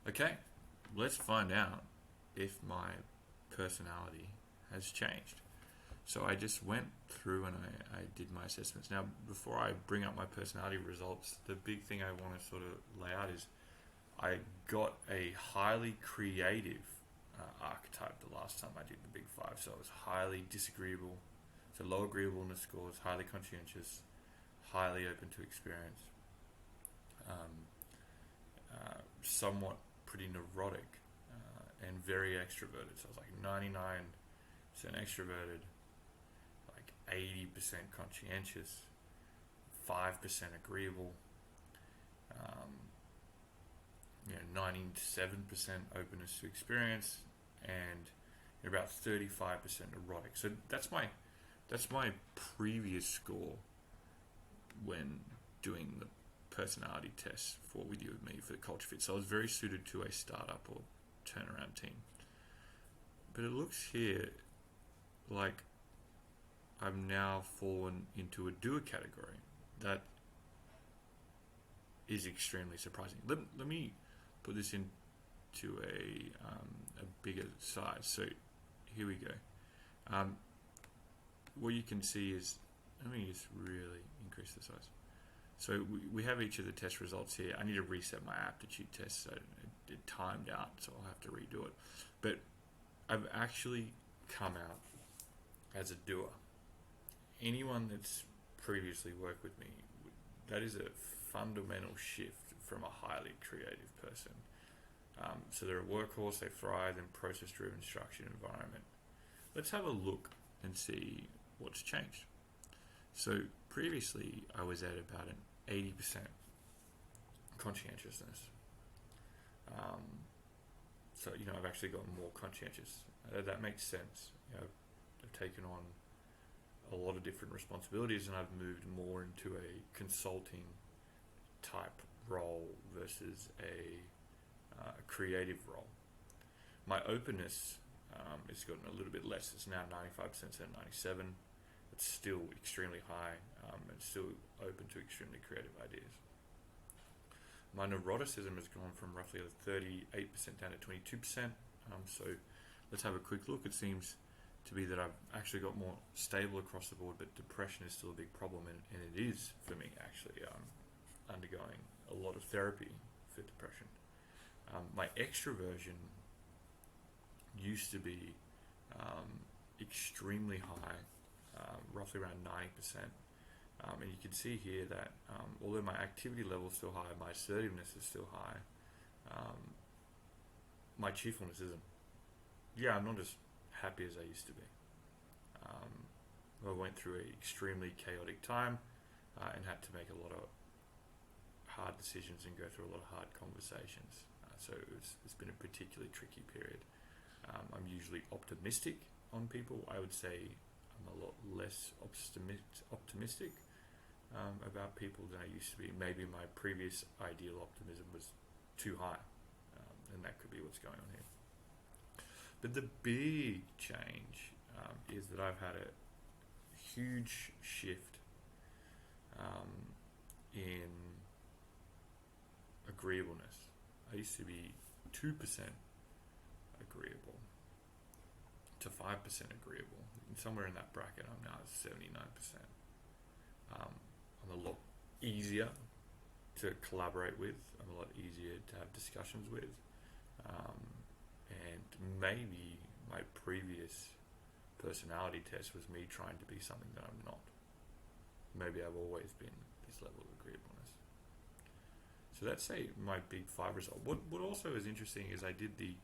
Okay, let's find out if my personality has changed. So I just went through and I did my assessments. Now, before I bring up my personality results, the big thing I want to sort of lay out is I got a highly creative archetype the last time I did the Big Five. So it was highly disagreeable. So low agreeableness scores, highly conscientious, highly open to experience, um, somewhat pretty neurotic, and very extroverted. So I was like 99% extroverted, like 80% conscientious, 5% agreeable, um, 97% openness to experience, and about 35% neurotic. So that's my previous score when doing the personality test for With You With Me for the Culture Fit. So I was very suited to a startup or turnaround team. But it looks here like I've now fallen into a doer category. That is extremely surprising. Let me put this into a bigger size. So here we go. Um, what you can see is, let me just really increase the size. So we have each of the test results here. I need to reset my aptitude test, so it timed out, so I'll have to redo it. But I've actually come out as a doer. Anyone that's previously worked with me, that is a fundamental shift from a highly creative person. So they're a workhorse, they thrive in process-driven structured environment. Let's have a look and see what's changed. So previously I was at about an 80% conscientiousness. Um, so I've actually gotten more conscientious. That makes sense. I've taken on a lot of different responsibilities, and I've moved more into a consulting type role versus a creative role. My openness has gotten a little bit less. It's now 95% instead of 97. It's still extremely high, and still open to extremely creative ideas. My neuroticism has gone from roughly 38% down to 22%. So let's have a quick look. It seems to be that I've actually got more stable across the board, but depression is still a big problem, and it is for me actually. Undergoing a lot of therapy for depression. My extroversion used to be extremely high, roughly around 90%. And you can see here that although my activity level is still high, my assertiveness is still high, my cheerfulness isn't. Yeah, I'm not as happy as I used to be. I went through an extremely chaotic time, and had to make a lot of hard decisions and go through a lot of hard conversations. So it's been a particularly tricky period. I'm usually optimistic on people. I would say I'm a lot less optimistic about people than I used to be. Maybe my previous ideal optimism was too high, and that could be what's going on here. But the big change is that I've had a huge shift in agreeableness. I used to be 2% agreeable to 5% agreeable. And somewhere in that bracket, I'm now at 79%. I'm a lot easier to collaborate with. I'm a lot easier to have discussions with. And maybe my previous personality test was me trying to be something that I'm not. Maybe I've always been this level of agreeableness. So that's my big five result. What also is interesting is I did the